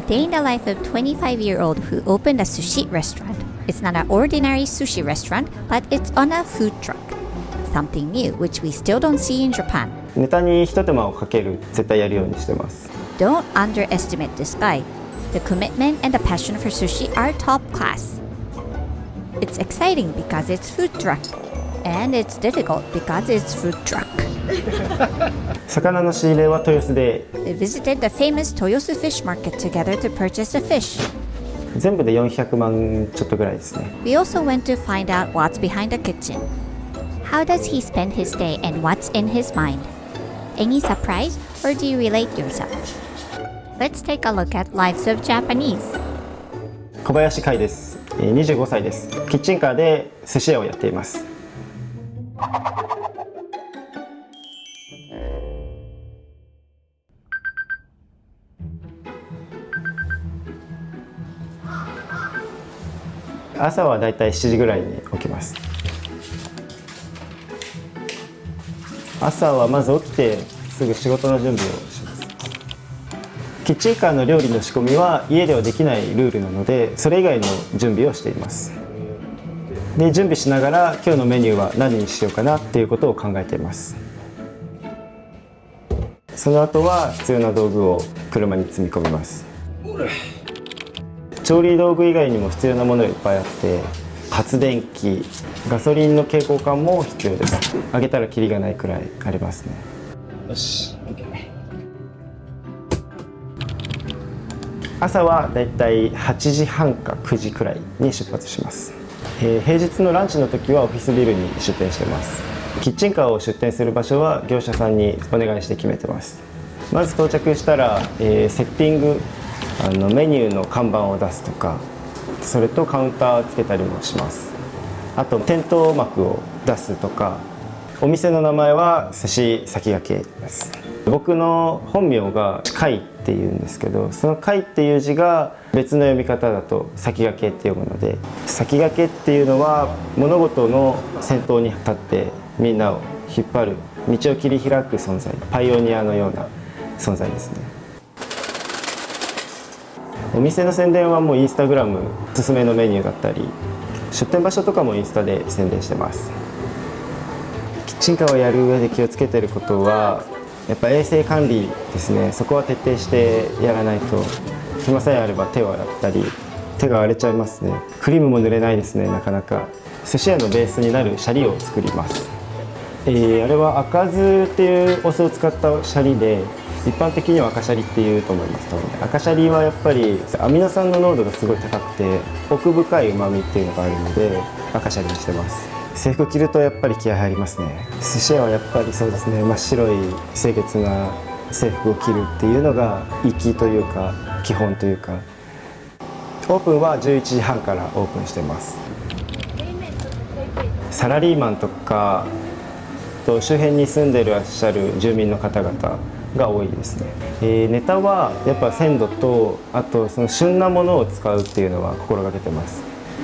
day in the life of 25-year-old who opened a sushi restaurant. It's not an ordinary sushi restaurant, but it's on a food truck. Something new, which we still don't see in Japan. ネタに一手間をかける、絶対やるようにしてます。Don't underestimate this guy. The commitment and the passion for sushi are top class. It's exciting because it's food truck. And it's difficult because it's food truck. 魚の仕入れは豊洲で They visited the famous Toyosu fish market together to purchase the fish. 全部で400万ちょっとぐらいですね。We also went to find out what's behind the kitchen. How does he spend his day and what's in his mind? Any surprise or do you relate yourself? Let's take a look at Lives of Japanese. 小林海です。25歳です。キッチンカーで寿司屋をやっています。朝はだいたい7時ぐらいに起きます。朝はまず起きてすぐ仕事の準備をします。キッチンカーの料理の仕込みは家ではできないルールなので、それ以外の準備をしています。で、準備しながら今日のメニューは何にしようかなっていうことを考えています。その後は必要な道具を車に積み込みます。調理道具以外にも必要なものがいっぱいあって、発電機、ガソリンの携行缶も必要です。あげたらキリがないくらいありますね。よし、OK。朝はだいたい8時半か9時くらいに出発します。平日のランチの時はオフィスビルに出店してます。キッチンカーを出店する場所は業者さんにお願いして決めてます。まず到着したら、セッティング、メニューの看板を出すとか、それとカウンターつけたりもします。あと店頭幕を出すとか、お店の名前は寿司先駆けです。僕の本名が海っていうんですけど、その海っていう字が別の読み方だと先駆けって読むので、先駆けっていうのは物事の先頭に立ってみんなを引っ張る、道を切り開く存在、パイオニアのような存在ですね。お店の宣伝はもうインスタグラム、おすすめのメニューだったり、出店場所とかもインスタで宣伝してます。キッチンカーをやる上で気をつけてることはやっぱ衛生管理ですね。そこは徹底してやらないと、暇さえあれば手を洗ったり、手が荒れちゃいますね。クリームも塗れないですね、なかなか。寿司屋のベースになるシャリを作ります。あれは赤酢っていうお酢を使ったシャリで、一般的には赤シャリっていうと思います。赤シャリはやっぱりアミノ酸の濃度がすごい高くて奥深い旨味っていうのがあるので赤シャリにしてます。制服着るとやっぱり気合入りますね。寿司屋はやっぱりそうですね、真っ白い清潔な制服を着るっていうのが粋というか基本というか。オープンは11時半からオープンしてます。サラリーマンとかと周辺に住んでいらっしゃる住民の方々が多いですね。ネタはやっぱ鮮度と、あとその旬なものを使うっていうのは心がけてます。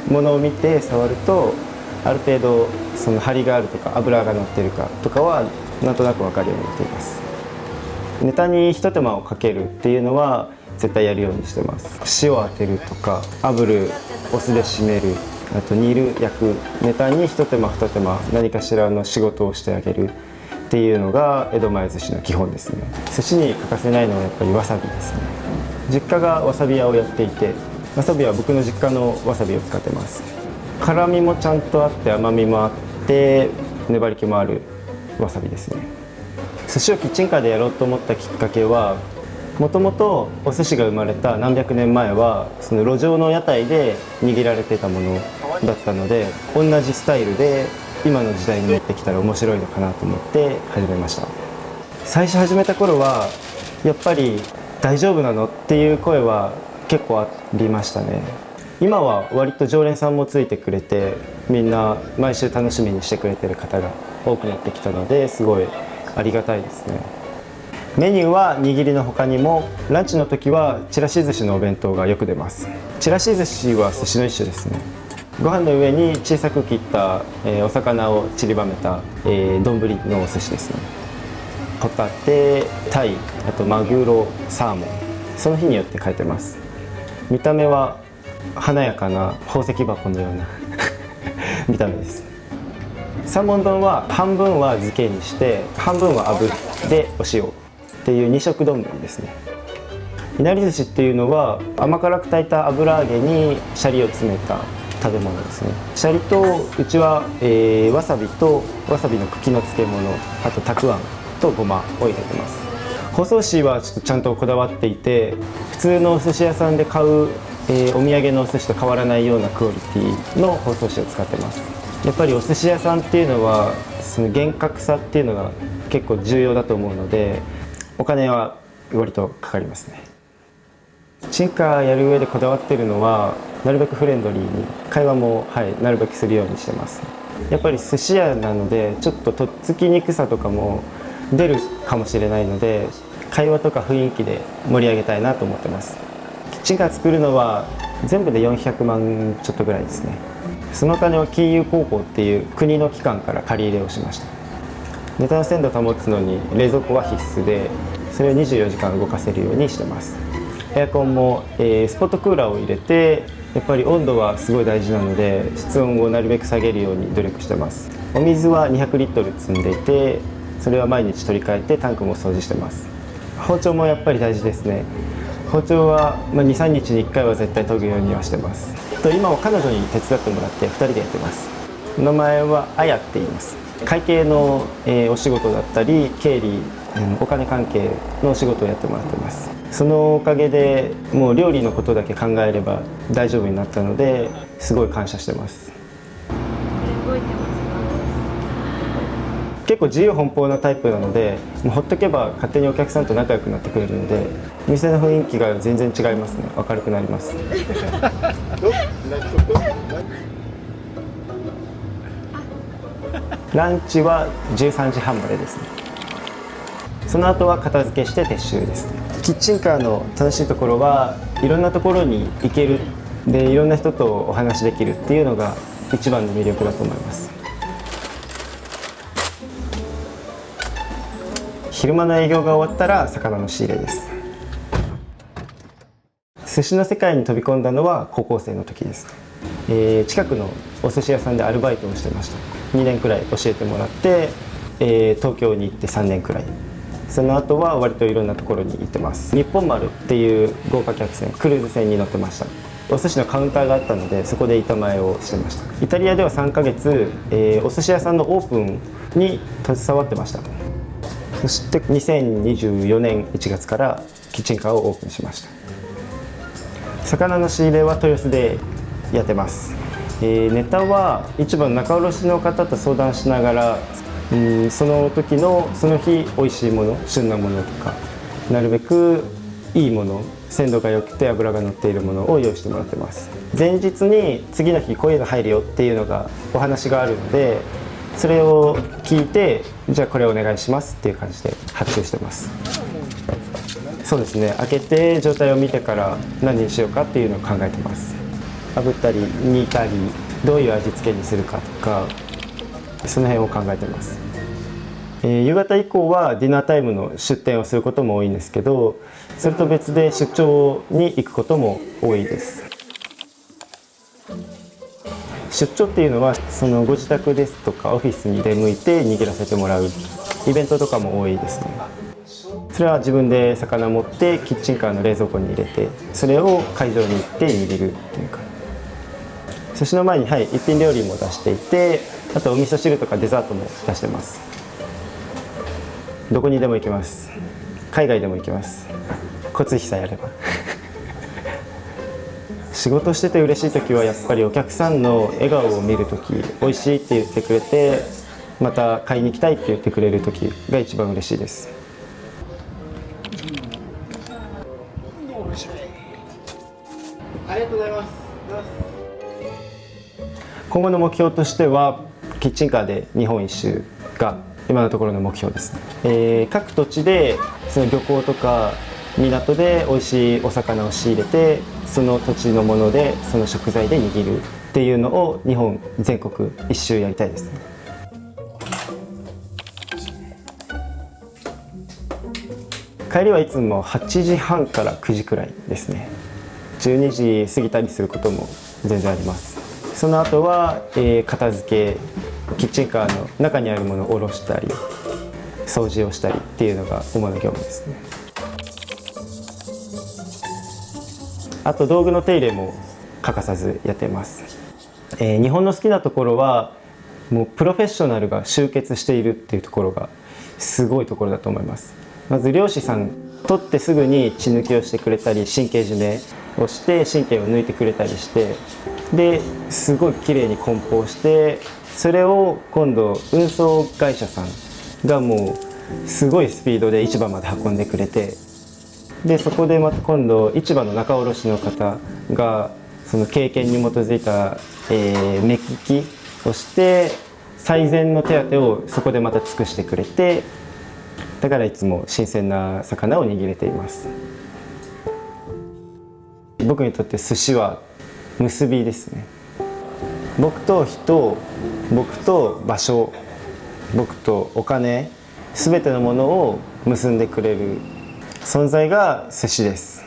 ものを見て触るとある程度その張りがあるとか脂が乗ってるかとかはなんとなく分かるようになっています。ネタに一手間をかけるっていうのは絶対やるようにしてます。塩を当てるとか炙る、お酢で締める、あと煮る、焼く、ネタに一手間二手間何かしらの仕事をしてあげるっていうのが江戸前寿司の基本ですね。寿司に欠かせないのはやっぱりわさびですね。実家がわさび屋をやっていて、わさびは僕の実家のわさびを使ってます。辛みもちゃんとあって甘みもあって粘り気もあるわさびですね。寿司をキッチンカーでやろうと思ったきっかけは、もともとお寿司が生まれた何百年前はその路上の屋台で握られてたものだったので、同じスタイルで今の時代に持ってきたら面白いのかなと思って始めました。最初始めた頃はやっぱり大丈夫なのっていう声は結構ありましたね。今は割と常連さんもついてくれて、みんな毎週楽しみにしてくれてる方が多くなってきたので、すごいありがたいですね。メニューは握りの他にも、ランチの時はちらし寿司のお弁当がよく出ます。ちらし寿司は寿司の一種ですね。ご飯の上に小さく切った、お魚を散りばめた、丼のお寿司ですね。ホタテ、タイ、あとマグロ、サーモン、その日によって変えてます。見た目は華やかな宝石箱のような見た目です。三文丼は半分は漬けにして半分は炙ってお塩っていう2色丼ですね。いなり寿司っていうのは甘辛く炊いた油揚げにシャリを詰めた食べ物ですね。シャリとうちは、わさびとわさびの茎の漬物、あとたくあんとごまを入れてます。包装紙はちゃんとこだわっていて、普通のお寿司屋さんで買う、お土産のお寿司と変わらないようなクオリティの包装紙を使ってます。やっぱりお寿司屋さんっていうのはその厳格さっていうのが結構重要だと思うので、お金は割とかかりますね。キッチンカーやる上でこだわってるのは、なるべくフレンドリーに会話も、なるべくするようにしてます。やっぱり寿司屋なのでちょっととっつきにくさとかも出るかもしれないので、会話とか雰囲気で盛り上げたいなと思ってます。キッチンカー作るのは全部で400万ちょっとぐらいですね。そのお金は金融高校っていう国の機関から借り入れをしました。ネタの鮮度を保つのに冷蔵庫は必須で、それを24時間動かせるようにしてます。エアコンも、スポットクーラーを入れて、やっぱり温度はすごい大事なので室温をなるべく下げるように努力してます。お水は200リットル積んでいて、それは毎日取り替えてタンクも掃除してます。包丁もやっぱり大事ですね。包丁は、2、3日に1回は絶対研ぐようにはしてます。今は彼女に手伝ってもらって2人でやってます。名前はあやって言います。会計の、お仕事だったり経理、お金関係のお仕事をやってもらってます。そのおかげでもう料理のことだけ考えれば大丈夫になったので、すごい感謝してます。結構自由奔放なタイプなので、もうほっとけば勝手にお客さんと仲良くなってくれるので、店の雰囲気が全然違いますね。明るくなります。ランチは13時半までですね。その後は片付けして撤収ですね。キッチンカーの楽しいところはいろんなところに行ける、でいろんな人とお話できるっていうのが一番の魅力だと思います。昼間の営業が終わったら魚の仕入れです。寿司の世界に飛び込んだのは高校生の時です。近くのお寿司屋さんでアルバイトをしてました。2年くらい教えてもらって、東京に行って3年くらい。その後は割といろんなところに行ってます。日本丸っていう豪華客船、クルーズ船に乗ってました。お寿司のカウンターがあったので、そこで板前をしてました。イタリアでは3ヶ月、お寿司屋さんのオープンに携わってました。そして2024年1月からキッチンカーをオープンしました。魚の仕入れは豊洲でやってます。ネタは市場の仲卸の方と相談しながら、その時のその日美味しいもの、旬なものとか、なるべくいいもの、鮮度が良くて脂が乗っているものを用意してもらってます。前日に次の日こういうの入るよっていうのがお話があるので、それを聞いて、じゃあこれお願いしますっていう感じで発注してます。そうですね、開けて状態を見てから何にしようかっていうのを考えてます。炙ったり煮たり、どういう味付けにするかとか、その辺を考えてます。夕方以降はディナータイムの出店をすることも多いんですけど、それと別で出張に行くことも多いです。出張っていうのはそのご自宅ですとかオフィスに出向いて握らせてもらうイベントとかも多いですね。それは自分で魚持ってキッチンカーの冷蔵庫に入れて、それを会場に行って握るっていうか、寿司の前に一品料理も出していて、あとお味噌汁とかデザートも出してます。どこにでも行けます。海外でも行けます。交通費さえあれば仕事してて嬉しい時はやっぱりお客さんの笑顔を見る時、美味しいって言ってくれて、また買いに行きたいって言ってくれる時が一番嬉しいです。ありがとうございます。今後の目標としてはキッチンカーで日本一周が今のところの目標ですね。各土地でその漁港とか港で美味しいお魚を仕入れて、その土地のものでその食材で握るっていうのを日本全国一周やりたいですね。帰りはいつも8時半から9時くらいですね。12時過ぎたりすることも全然あります。その後は、片付け、キッチンカーの中にあるものを下ろしたり掃除をしたりっていうのが主な業務ですね。あと道具の手入れも欠かさずやっています。日本の好きなところはもうプロフェッショナルが集結しているっていうところがすごいところだと思います。まず漁師さん取ってすぐに血抜きをしてくれたり神経締めをして神経を抜いてくれたりしてですごいきれいに梱包してそれを今度運送会社さんがもうすごいスピードで市場まで運んでくれてでそこでまた今度市場の仲卸の方がその経験に基づいた、目利きをして最善の手当てをそこでまた尽くしてくれてだからいつも新鮮な魚を握れています。僕にとって寿司は結びですね。僕と人、僕と場所、僕とお金、全てのものを結んでくれる存在が寿司です。